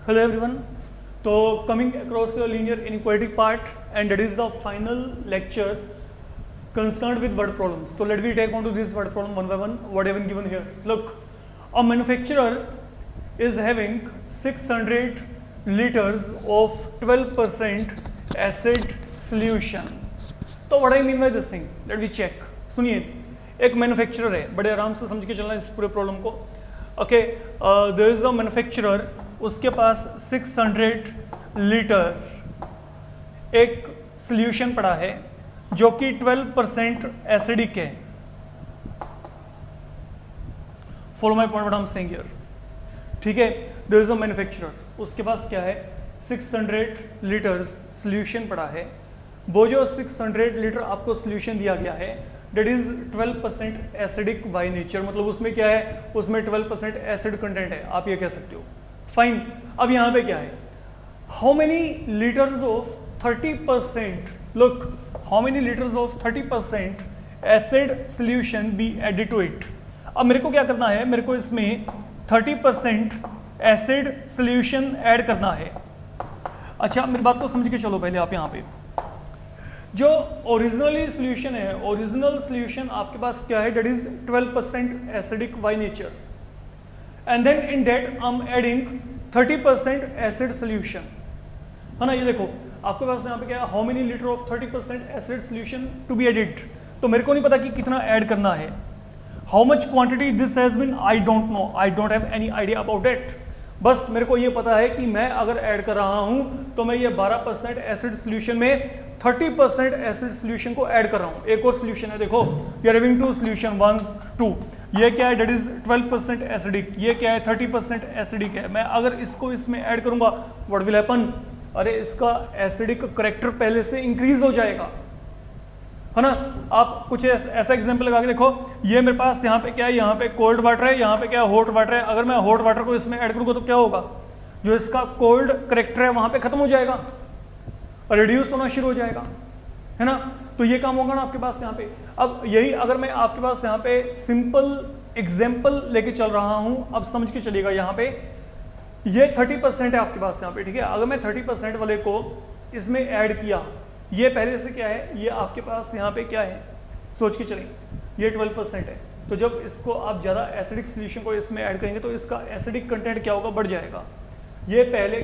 Hello everyone. So coming across your linear inequality part, and that is the final lecture concerned with word problems. So let me take on to this word problem one by one. What have been given here? Look, a manufacturer is having 600 liters of 12% acid solution. तो what I mean by this thing? Let me check. सुनिए, एक manufacturer है, बड़े आराम से समझ के चलना इस पूरे प्रॉब्लम को. Okay, there is a manufacturer, उसके पास 600 लीटर एक सॉल्यूशन पड़ा है जो कि 12% एसिडिक है. Follow my point what I am saying here. ठीक है, देयर इज अ मैन्युफैक्चरर, उसके पास क्या है, 600 लीटर्स सॉल्यूशन पड़ा है. वो जो 600 लीटर आपको सॉल्यूशन दिया गया है that is 12% acidic by nature. मतलब उसमें क्या है, उसमें 12% एसिड कंटेंट है, आप ये कह सकते हो. फाइन. अब यहाँ पे क्या है, how many litres of 30%, look, how many litres of 30% acid solution be added to it. अब मेरे को क्या करना है, मेरे को इसमें 30% एसिड सॉल्यूशन ऐड करना है. अच्छा, मेरी बात को समझ के चलो पहले आप. यहाँ पे जो ओरिजिनली सॉल्यूशन है, ओरिजिनल सॉल्यूशन आपके पास क्या है, that is 12% acidic by nature, and then in that I am adding 30% acid solution, है ना. ये देखो आपके पास यहाँ पे क्या है, how many litre of 30% acid solution to be added. तो मेरे को नहीं पता कि कितना ऐड करना है. How much quantity this has been, I don't know, I don't have any idea about it. बस मेरे को ये पता है कि मैं अगर ऐड कर रहा हूं तो मैं ये 12% एसिड सॉल्यूशन में 30% एसिड सॉल्यूशन को ऐड कर रहा हूं. एक और सॉल्यूशन है, देखो, we are having two solution 1 2. ये क्या है, डेट इज 12% एसिडिक. ये क्या है, 30% एसिडिक है. मैं अगर इसको इसमें ऐड करूंगा, व्हाट विल हैपन, अरे इसका एसिडिक करेक्टर पहले से इंक्रीज हो जाएगा, है ना. आप कुछ ऐसा एग्जांपल लगा के देखो. ये मेरे पास यहाँ पे क्या है, यहाँ पे कोल्ड वाटर है, यहाँ पे क्या है, हॉट वाटर है. अगर मैं हॉट वाटर को इसमें ऐड करूंगा तो क्या होगा, जो इसका कोल्ड करेक्टर है वहां पे खत्म हो जाएगा, रिड्यूस होना शुरू हो जाएगा, है ना. तो ये काम होगा ना आपके पास यहाँ पे. अब यही अगर मैं आपके पास यहाँ पे सिंपल एग्जांपल लेके चल रहा हूं, अब समझ के चलिएगा. यहाँ पे ये 30% है आपके पास यहाँ पे, ठीक है. अगर मैं 30% वाले को इसमें ऐड किया, ये पहले से क्या है, ये आपके पास यहाँ पे क्या है, सोच के चलें, ये 12% है. तो जब इसको आप ज़्यादा एसिडिक सॉल्यूशन को इसमें ऐड करेंगे तो इसका एसिडिक कंटेंट क्या होगा, बढ़ जाएगा. ये पहले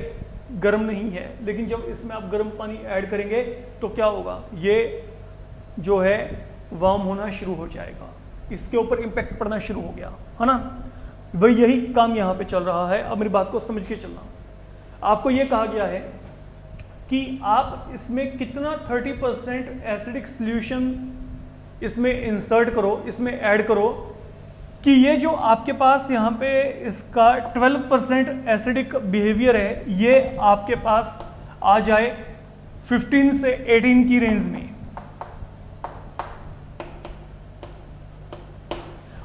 गर्म नहीं है, लेकिन जब इसमें आप गर्म पानी ऐड करेंगे तो क्या होगा, ये जो है वार्म होना शुरू हो जाएगा, इसके ऊपर इम्पैक्ट पड़ना शुरू हो गया, है ना. वही यही काम यहाँ पे चल रहा है. अब मेरी बात को समझ के चलना. आपको ये कहा गया है कि आप इसमें कितना 30% एसिडिक सॉल्यूशन इसमें इंसर्ट करो, इसमें ऐड करो, कि ये जो आपके पास यहाँ पे इसका 12% एसिडिक बिहेवियर है, ये आपके पास आ जाए 15 से 18 की रेंज में.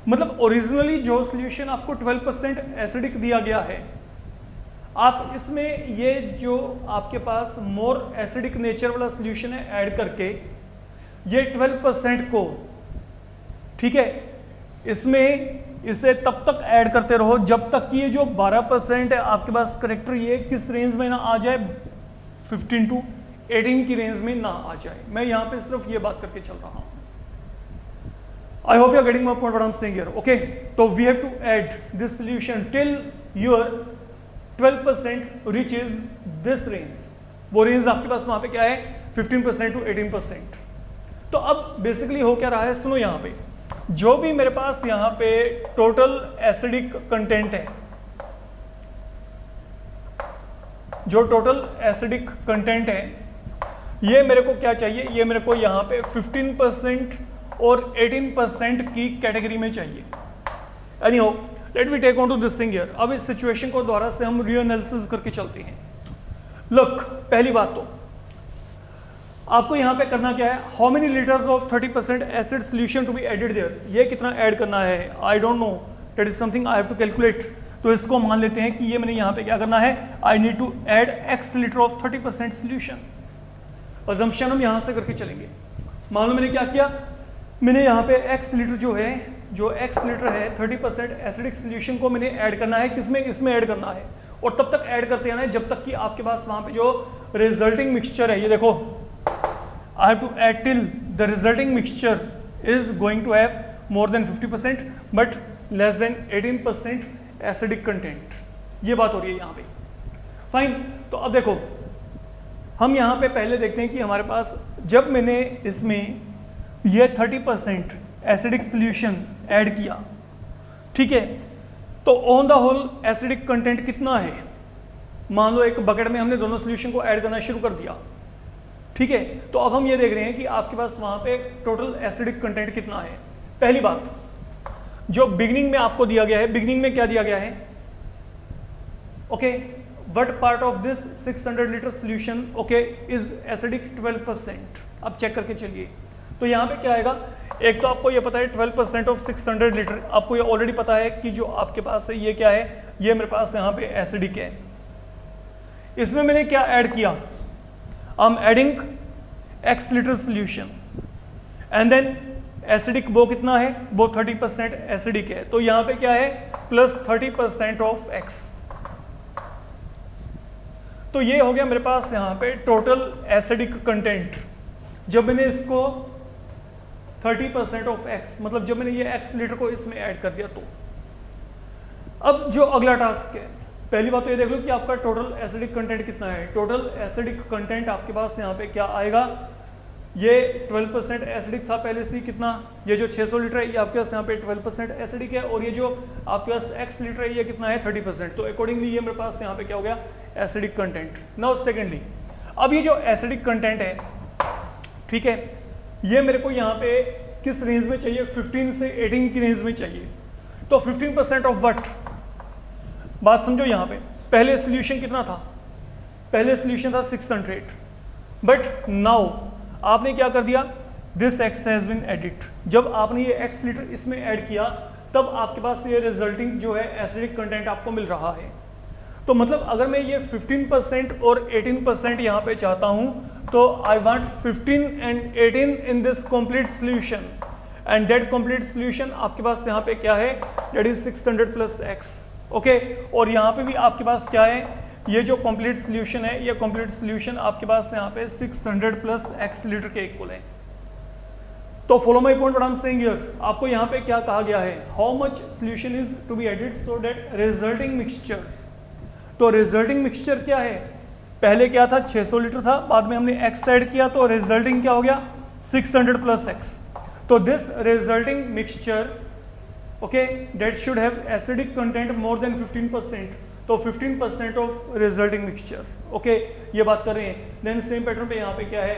मतलब ओरिजिनली जो सॉल्यूशन आपको 12% एसिडिक दिया गया है, आप इसमें ये जो आपके पास मोर एसिडिक नेचर वाला सॉल्यूशन है ऐड करके ये 12% को, ठीक है, इसमें इसे तब तक ऐड करते रहो जब तक कि ये जो 12% है आपके पास करेक्टर, ये किस रेंज में ना आ जाए, 15 to 18 की रेंज में ना आ जाए. मैं यहाँ पे सिर्फ ये बात करके चल रहा हूँ. I hope you are getting my point what I am saying here. Okay, तो we have to add this solution till your 12% reaches this range. वो रेंज आपके पास वहां पे क्या है, 15% to 18%. तो अब बेसिकली हो क्या रहा है, सुनो. यहाँ पे जो भी मेरे पास यहाँ पे टोटल एसिडिक कंटेंट है, जो टोटल एसिडिक कंटेंट है, ये मेरे को क्या चाहिए, ये मेरे को यहाँ पे 15% और 18% की कैटेगरी में चाहिए. Anyhow, let me take on to this thing here. अब इस सिचुएशन को दोबारा से हम रीएनालिसिस करके चलते हैं. लुक, पहली बात तो आपको यहाँ पे करना क्या है, how many litres of 30% acid solution to be added there. ये कितना ऐड करना है, I don't know, that is something I have to calculate. तो इसको मान लेते हैं कि ये मैंने यहाँ पे क्या करना है, I need to add x litre of 30% solution. Assumption हम यहाँ से करके चलेंगे. मान लो मैंने क्या किया, मैंने यहाँ पे x लीटर जो है, जो x लीटर है 30% एसिडिक सॉल्यूशन को मैंने ऐड करना है, किसमें, इसमें ऐड करना है. और तब तक ऐड करते रहना है जब तक कि आपके पास वहां पे जो रिजल्टिंग मिक्सचर है, ये देखो I have to add till the resulting mixture is going to have more than 50% but less than 18% acidic content. ये बात हो रही है यहाँ पे। फाइन, तो अब देखो हम यहाँ पे पहले देखते हैं कि हमारे पास जब मैंने इसमें ये 30% एसिडिक सोल्यूशन ऐड किया, ठीक है, तो on the whole acidic content कितना है? मान लो एक बकेट में हमने दोनों सोल्यूशन को ऐड करना शुरू कर दिया, ठीक है, तो अब हम ये देख रहे हैं कि आपके पास वहां पे टोटल एसिडिक कंटेंट कितना है। पहली बात, जो बिगिनिंग में आपको दिया गया है, बिगिनिंग में क्या दिया गया है? Okay, what part of this 600 litre solution okay is acidic 12%। अब चेक करके चलिए, तो यहाँ पे क्या आएगा? एक तो आपको ये पता है 12% ऑफ 600 लीटर, आपको ये ऑलरेडी पता है कि जो आपके पास है ये क्या है, ये मेरे पास यहाँ पे एसिडिक है। इसमें मैंने क्या ऐड किया? I am adding x litre solution and then acidic वो कितना है? वो 30% एसिडिक है, तो यहाँ पे क्या है? Plus 30% of x। तो ये हो गया मेरे पास यहाँ पे टोटल एसिडिक कंटेंट। जब मैंने इसको 30% ऑफ x, मतलब जब मैंने ये x लीटर को इसमें ऐड कर दिया, तो अब जो अगला टास्क है, पहली बात तो ये देख लो कि आपका टोटल एसिडिक कंटेंट कितना है। टोटल एसिडिक कंटेंट आपके पास यहाँ पे क्या आएगा? ये 12% एसिडिक था पहले से, कितना? ये जो 600 लीटर है ये आपके पास यहाँ पे 12% एसिडिक है, और ये जो आपके पास x लीटर है ये कितना है? 30%। तो अकॉर्डिंगली ये मेरे पास यहाँ पे क्या हो गया? Acidic content. नाउ सेकेंडली, अब ये जो एसिडिक कंटेंट है, ठीक है, ये मेरे को यहाँ पे किस रेंज में चाहिए? 15 से 18 की रेंज में चाहिए। तो 15% ऑफ व्हाट? बात समझो यहाँ पे, पहले सोल्यूशन कितना था? पहले सोल्यूशन था 600, बट नाउ आपने क्या कर दिया? This x has been added. जब आपने ये x लीटर इसमें ऐड किया, तब आपके पास ये रिजल्टिंग जो है एसिडिक कंटेंट आपको मिल रहा है। तो मतलब अगर मैं ये 15% और 18% यहाँ पे चाहता हूँ, तो I want 15 and 18 in this complete solution, and that complete solution आपके पास यहाँ पे क्या है? That is 600 plus x। Okay, और यहाँ पे भी आपके पास क्या है? ये जो कंप्लीट सोल्यूशन है, ये कंप्लीट सोल्यूशन आपके पास यहाँ पे 600 प्लस x लीटर के इक्वल है। तो follow my point what I am saying here. आपको यहाँ पे क्या कहा गया है? How much solution is to be added so that resulting mixture. तो रिजल्टिंग मिक्सचर क्या है? पहले क्या था? 600 लीटर था, बाद में हमने x ऐड किया, तो रिजल्टिंग क्या हो गया? 600 प्लस x। तो this resulting mixture okay that should have acidic content more than 15%। तो 15% ऑफ रिजल्टिंग मिक्सचर। ओके, ये बात कर रहे हैं। देन सेम पैटर्न पे यहाँ पे क्या है?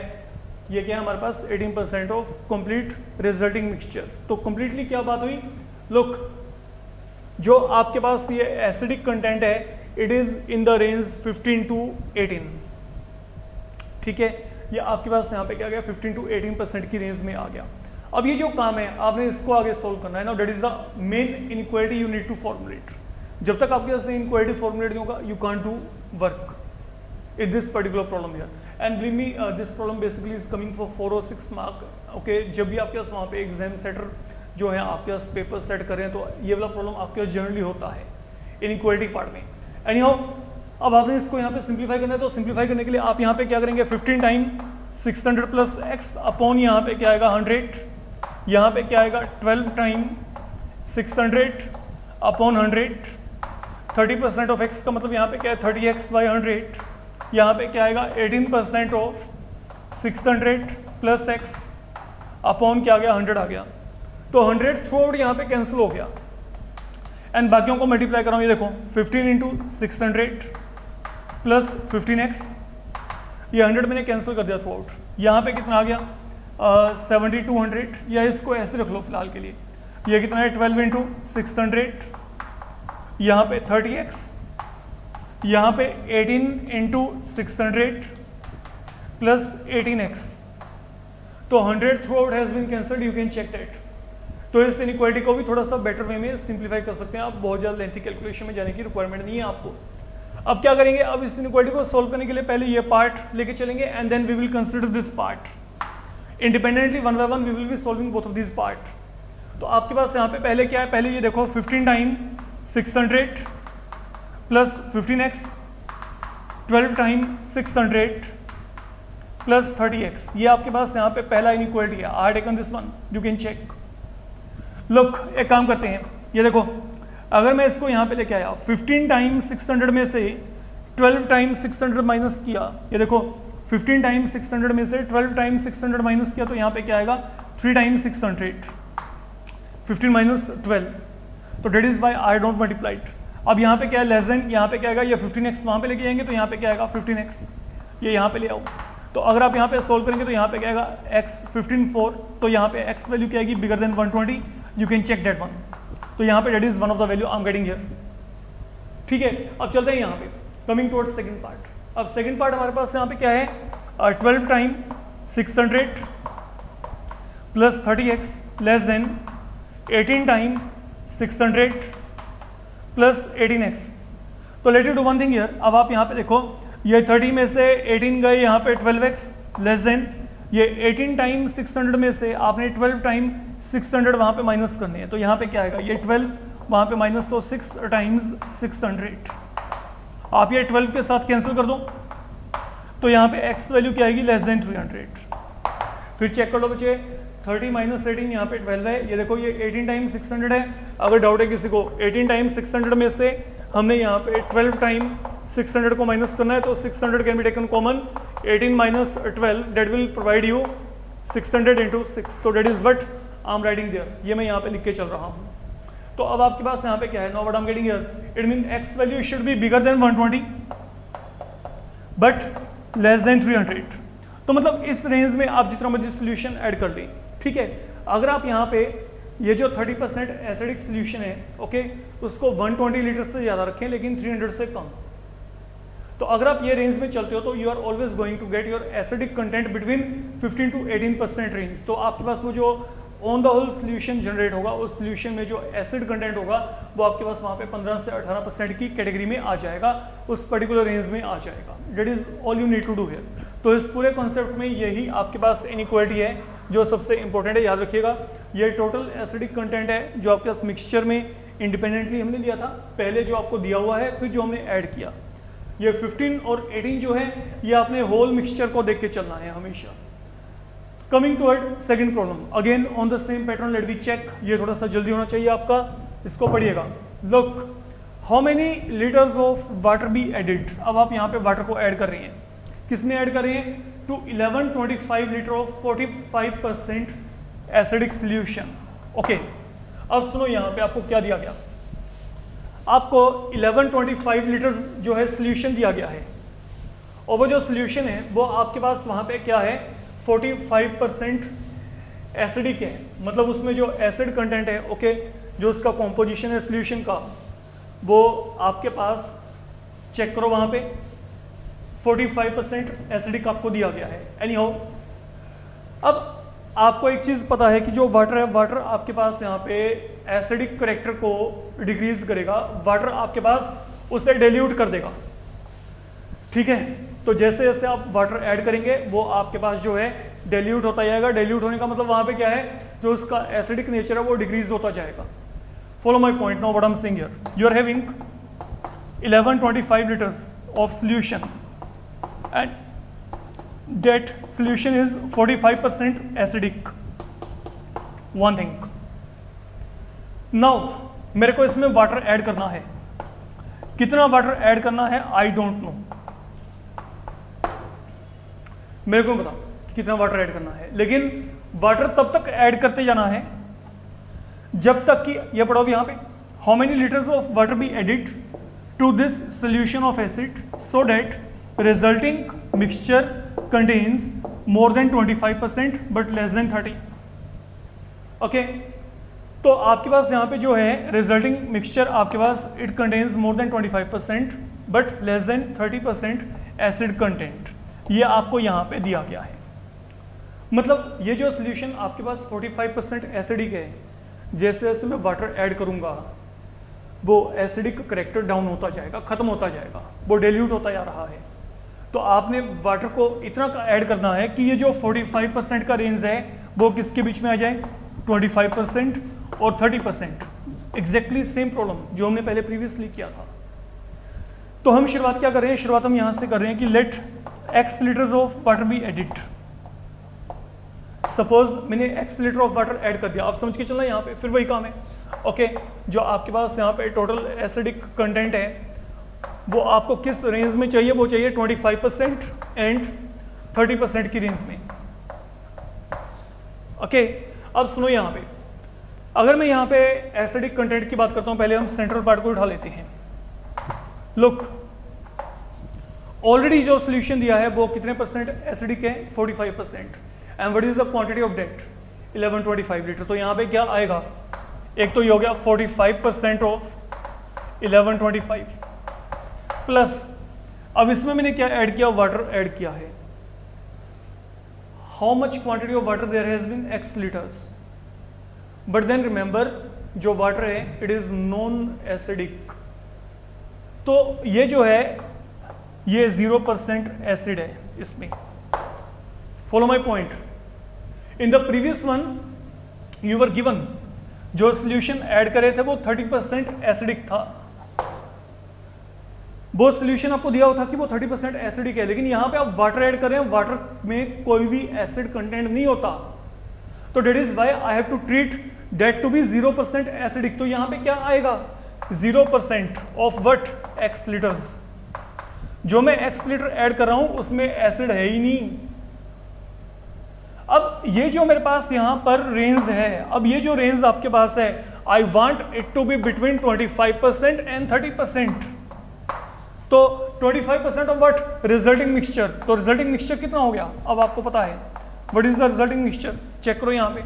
ये क्या है हमारे पास? 18% ऑफ कंप्लीट रिजल्टिंग मिक्सचर। तो कंप्लीटली क्या बात हुई? लुक, जो आपके पास ये एसिडिक कंटेंट है, it is in the range 15 to 18, ठीक है, ये आपके पास यहाँ पे क्या गया? 15 टू 18% की रेंज में आ गया। अब ये जो काम है आपने इसको आगे सोल्व करना है ना, that is the main inequality you need to formulate. जब तक आपके पास इनइक्वालिटी फॉर्मुलेट नहीं होगा, you can't do work in this particular problem here. And believe me, this problem basically is coming for 4 और 6 मार्क। ओके, जब भी आपके पास वहाँ पे एग्जाम सेटर जो है आपके पास पेपर सेट कर रहे हैं, तो ये वाला प्रॉब्लम आपके पास जनरली होता है इनइक्वालिटी पार्ट में। एनीहाउ, अब आपने इसको यहाँ पे सिंप्लीफाई करना है, तो सिंप्लीफाई करने के लिए आप यहाँ पे क्या करेंगे? 15 टाइम 600 प्लस x अपॉन यहाँ पे क्या आएगा? 100। यहाँ पे क्या आएगा? 12 टाइम 600 अपॉन 100। 30% ऑफ x का मतलब यहाँ पे क्या है? 30x by 100। यहाँ पे क्या आएगा? 18% ऑफ 600 प्लस x अपॉन क्या आ गया? 100 आ गया। तो 100 थ्रू आउट यहाँ पे कैंसिल हो गया, एंड बाकियों को मल्टीप्लाई कर रहा हूँ। ये देखो 15 इंटू 600 प्लस 15x, ये 100 मैंने कैंसिल कर दिया थ्रू आउट। यहाँ पे कितना आ गया? 7200, या इसको ऐसे रख लो फिलहाल के लिए। ये कितना है? 12 इंटू 600, यहाँ पे 30x, यहाँ पे 18 इंटू 600 प्लस 18x। तो 100 throughout has been cancelled, you can check that. तो इस इनइक्वालिटी को भी थोड़ा सा बेटर वे में सिंप्लीफाई कर सकते हैं आप, बहुत ज़्यादा लेंथी कैलकुलेशन में जाने की रिक्वायरमेंट नहीं है आपको। अब क्या करेंगे? अब इस इनइक्वालिटी को सोल्व करने के लिए पहले ये पार्ट लेके चलेंगे, and then we will consider this part independently, one by one we will be solving both of this part. तो आपके पास यहाँ पे पहले क्या है? पहले ये देखो 15 time 600 plus 15x 12 time 600 plus 30x। ये आपके पास यहाँ पे पहला इनइक्वालिटी है। I taken this one, you can check. Look, एक काम करते हैं, ये देखो, अगर मैं इसको यहाँ पे लेके आया 15 टाइम 600 में से 12 टाइम 600 माइनस किया, ये देखो 15 टाइम 600 में से 12 टाइम 600 माइनस किया तो यहाँ पे क्या आएगा 3 टाइम 600, 15 माइनस 12, तो that is why I don't multiply it. अब यहाँ पे क्या है लेस देन, यहाँ पे क्या आएगा, ये 15x वहाँ पे लेके जाएंगे तो यहाँ पे क्या आएगा 15x, ये यहाँ पे ले आओ। तो अगर आप यहाँ पे सोल्व करेंगे तो यहाँ पे क्या आएगा x 15 4, तो यहाँ पे x वैल्यू क्या आएगी bigger than 120, you can check that one. तो यहाँ पे that is one of the value I am getting here. ठीक है, अब चलते हैं यहाँ पे, कमिंग टुवर्ड्स सेकंड पार्ट। अब सेकंड पार्ट हमारे पास यहाँ पे क्या है 12 time 600 plus 30x less than 18 time 600 plus 18x। तो let you do one thing here. अब आप यहाँ पे देखो, ये 30 में से 18 गए यहाँ पे 12x लेस देन ये 18 टाइम 600 में से आपने 12 टाइम 600 वहाँ पे माइनस करनी है, तो यहाँ पे क्या आएगा, ये 12 वहाँ पे माइनस, तो 6 टाइम्स 600। आप ये 12 के साथ कैंसिल कर दो, तो यहाँ पे x वैल्यू क्या आएगी लेस देन 300। फिर चेक कर लो बच्चे, 30 माइनस 18 यहाँ पे 12 है, ये देखो ये 18 टाइम 600 है। अगर डाउट है किसी को, 18 टाइम 600 में से हमने यहाँ पे 12 टाइम 600 को माइनस करना है, तो 600 can be taken common, 18 minus 12 that will provide you 600 into 6, तो that is what I am writing there, ये मैं यहाँ पे लिख के चल रहा हूँ। तो अब आपके पास यहाँ पे क्या है, now what I am getting here, it mean x value should be bigger than 120 but less then 300। तो मतलब इस रेंज में आप जितना मर्जी सोल्यूशन ऐड कर लें। ठीक है, अगर आप यहाँ पे ये जो 30% एसिडिक सोल्यूशन है, ओके, उसको 120 लीटर से ज़्यादा रखें लेकिन 300 से कम, तो अगर आप ये रेंज में चलते हो तो you are always going to get your acidic content between 15 to 18% range. तो आपके पास वो जो on the whole solution generate होगा, उस सोल्यूशन में जो एसिड कंटेंट होगा वो आपके पास वहाँ पे 15 से 18% की कैटेगरी में आ जाएगा, उस पर्टिकुलर रेंज में आ जाएगा। That is all you need to do here. तो इस पूरे कॉन्सेप्ट में यही आपके पास इनइक्वालिटी है जो सबसे इंपॉर्टेंट है, याद रखिएगा। ये टोटल एसिडिक कंटेंट है जो आपके पास मिक्सचर में इंडिपेंडेंटली हमने लिया था, पहले जो आपको दिया हुआ है, फिर जो हमने ऐड किया। ये 15 और 18 जो है ये आपने होल मिक्सचर को देख के चलना है हमेशा। Coming toward second problem, again on the same pattern, let we check. ये थोड़ा सा जल्दी होना चाहिए आपका, इसको पढ़िएगा। Look, how many litres of water be added. अब आप यहाँ पे वाटर को ऐड कर रही हैं, किसमें ऐड कर रही हैं, to 1125 litre of 45% acidic solution. Okay, अब सुनो यहाँ पे आपको क्या दिया गया, आपको 1125 लीटर जो है सोल्यूशन दिया गया है, और वो जो सोल्यूशन है वो आपके पास वहाँ पे क्या है 45% एसिडिक है, मतलब उसमें जो एसिड कंटेंट है, ओके, जो उसका कॉम्पोजिशन है सोल्यूशन का, वो आपके पास चेक करो वहाँ पे 45% एसिडिक आपको दिया गया है। एनी हाउ, अब आपको एक चीज़ पता है कि जो वाटर है, वाटर आपके पास यहाँ पे एसिडिक करेक्टर को डिक्रीज करेगा, वाटर आपके पास उसे डिल्यूट कर देगा। ठीक है, तो जैसे जैसे आप वाटर ऐड करेंगे वो आपके पास जो है डिल्यूट होता जाएगा। डिल्यूट होने का मतलब वहाँ पे क्या है, जो उसका एसिडिक नेचर है वो डिक्रीज होता जाएगा। Follow my point now, what I am saying here, you are having 1125 litres of solution and that solution is 45% acidic. One thing. Now मेरे को इसमें वाटर ऐड करना है, कितना वाटर ऐड करना है आई डोंट नो, मेरे को पता कितना वाटर ऐड करना है, लेकिन वाटर तब तक ऐड करते जाना है जब तक कि, ये पढ़ो यहाँ पे, how many litres of water be added to this solution of acid so that resulting mixture contains more than 25% but less than 30. Okay, तो आपके पास यहाँ पे जो है resulting mixture आपके पास it contains more than 25% but less than 30% acid content, ये आपको यहाँ पे दिया गया है। मतलब ये जो solution आपके पास 45% एसिडिक है, जैसे जैसे मैं वाटर ऐड करूँगा वो एसिडिक करेक्टर डाउन होता जाएगा, खत्म होता जाएगा, वो डिल्यूट होता जा रहा है। तो आपने वाटर को इतना का ऐड करना है कि ये जो 45% का रेंज है वो किसके बीच में आ जाए, 25% और 30%। एग्जैक्टली सेम प्रॉब्लम जो हमने पहले प्रीवियसली किया था। तो हम शुरुआत क्या कर रहे हैं, शुरुआत हम यहां से कर रहे हैं कि let x litres of water be added. Suppose मैंने x litre of water add कर दिया, आप समझ के चलना यहाँ पे फिर वही काम है। ओके, जो आपके पास यहाँ पे टोटल एसिडिक कंटेंट है वो आपको किस रेंज में चाहिए, वो चाहिए 25% एंड 30% की रेंज में। ओके, अब सुनो यहाँ पे, अगर मैं यहाँ पे एसिडिक कंटेंट की बात करता हूँ, पहले हम सेंट्रल पार्ट को उठा लेते हैं। लुक, ऑलरेडी जो सॉल्यूशन दिया है वो कितने परसेंट एसिडिक है, 45%। And what is the quantity of that, 1125 litre. तो यहाँ पे क्या आएगा, एक तो ये हो गया 45% ऑफ 1125 प्लस, अब इसमें मैंने क्या ऐड किया, वाटर ऐड किया है। How much quantity of water there has been x litres, but then remember जो वाटर है इट इज नॉन एसिडिक। तो ये जो है ये 0% एसिड है इसमें। Follow my point, in the previous one you were given, जो सॉल्यूशन ऐड करे थे वो 30% एसिडिक था। वो सॉल्यूशन आपको दिया हुआ था कि वो 30% एसिडिक है, लेकिन यहां पे आप वाटर ऐड कर रहे हैं, वाटर में कोई भी एसिड कंटेंट नहीं होता। तो that is why I have to treat that to be 0% acidic. तो यहां पे क्या आएगा, 0% ऑफ व्हाट, x लीटर्स। जो मैं x लीटर ऐड कर रहा हूं उसमें एसिड है ही नहीं। अब ये जो मेरे पास यहां पर रेंज है, अब ये जो रेंज आपके पास है, I want it to be between 25% and 30%। तो 25% ऑफ व्हाट, रिजल्टिंग मिक्सचर। तो रिजल्टिंग मिक्सचर कितना हो गया, अब आपको पता है what is the resulting mixture. Check करो यहाँ पे,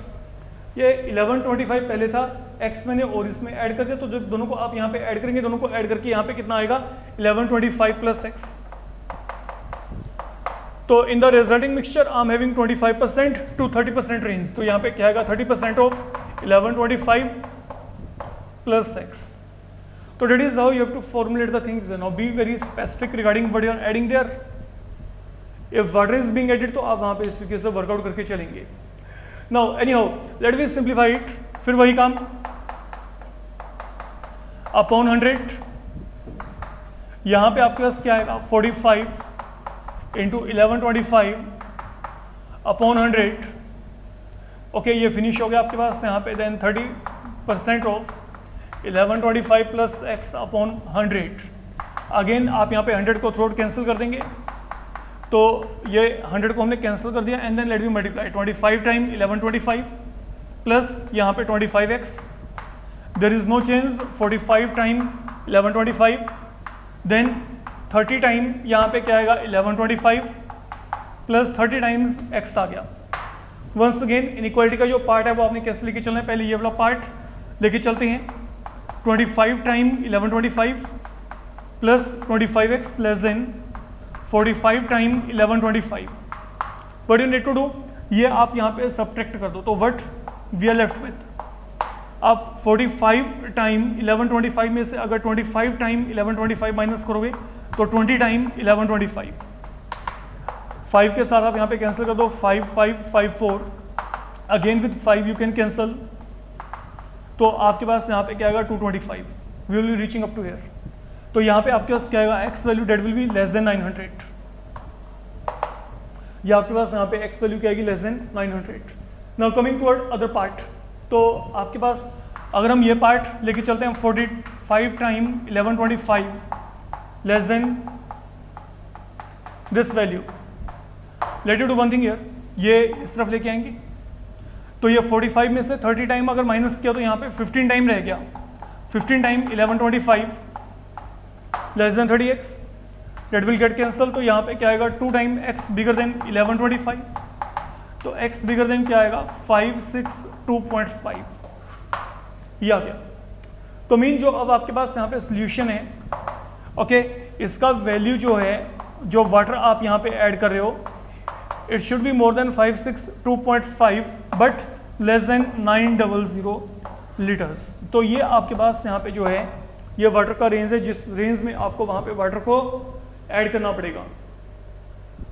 ये 1125 पहले था, x मैंने और इसमें ऐड कर दिया, तो जब दोनों को आप यहाँ पे ऐड करेंगे, दोनों को ऐड करके यहाँ पे कितना आएगा, 1125 प्लस x। तो in the resulting mixture I am having 25% to 30% range. तो यहाँ पे क्या आएगा, 30% of 1125 plus x। So that is how you have to formulate the things. Now be very specific regarding what you are adding there. If water is being added, तो आप वहाँ पे इस तरीके से वर्कआउट करके चलेंगे। Now anyhow, let me simplify it. फिर वही काम, upon 100, यहाँ पे आपके पास क्या आएगा, 45 into 1125 upon 100। ओके, ये फिनिश हो गया आपके पास यहाँ पे। Then 30% of 1125 plus x upon 100। Again आप यहाँ पे 100 को थ्रू कैंसिल कर देंगे, तो ये 100 को हमने कैंसिल कर दिया। And then let me multiply 25 time 1125 plus यहाँ पे 25x, there is no change, 45 time 1125, then 30 time यहाँ पे क्या आएगा, 1125 प्लस 30 टाइम्स x आ गया। वंस अगेन इनइक्वालिटी का जो पार्ट है वो आपने कैसे लेके चलना है, पहले ये वाला पार्ट लेके चलते हैं। 25 time 1125 plus 25x less than 45 time 1125। What you need to do, ये आप यहाँ पे सब्ट्रैक्ट कर दो, तो what we are left with, आप 45 टाइम 1125 में से अगर 25 टाइम 1125 माइनस करोगे तो 20 टाइम 1125, 5 के साथ आप यहाँ पे कैंसिल कर दो, 5 5 5 4, again with 5 you can cancel, तो आपके पास यहाँ पे क्या आएगा, 225। We will be reaching up to here. तो यहाँ पे आपके पास क्या आएगा, x value that will be less than 900। या आपके पास यहाँ पे x वैल्यू क्या आएगी, less than 900। Now coming toward other part, तो आपके पास अगर हम ये पार्ट लेके चलते हैं, 45 time 1125 less then this value, late you do one thing here, ये इस तरफ लेके आएंगे, तो ये 45 में से 30 टाइम अगर माइनस किया तो यहाँ पे 15 टाइम रह गया। 15 time 1125 less than 30x, that will get cancel, तो यहाँ पे क्या आएगा, 2 टाइम x बिगर देन 1125, तो x बिगर देन क्या आएगा, 562.5, ये आ गया। तो मीन जो अब आपके पास यहाँ पे सोल्यूशन है, ओके, इसका वैल्यू जो है, जो वाटर आप यहाँ पे ऐड कर रहे हो, it should be more than 562.5 but less than 900 litres. तो ये आपके पास यहाँ पे जो है ये वाटर का रेंज है, जिस रेंज में आपको वहाँ पे वाटर को ऐड करना पड़ेगा।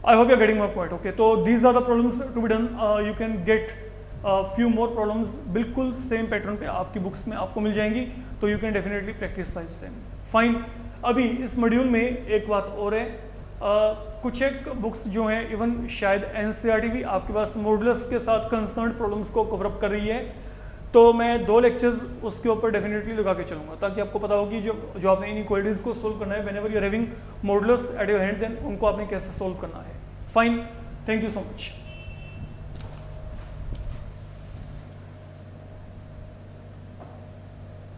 I hope you are getting my point. Okay, तो these are the problems to be done. You can get few more problems, बिल्कुल सेम पैटर्न पे आपकी बुक्स में आपको मिल जाएंगी, तो you can definitely practice them. Fine, अभी इस मॉड्यूल में एक बात और है, कुछ एक बुक्स जो हैं इवन शायद एनसीईआरटी भी आपके पास मॉडुलस के साथ कंसर्न प्रॉब्लम्स को कवर अप कर रही है, तो मैं 2 लेक्चर्स उसके ऊपर डेफिनेटली लगा के चलूँगा ताकि आपको पता हो कि जो आपने इनइक्वालिटीज़ को सोल्व करना है, whenever you are having modulus at your hand, then उनको आपने कैसे सोल्व करना है। Fine, thank you so much.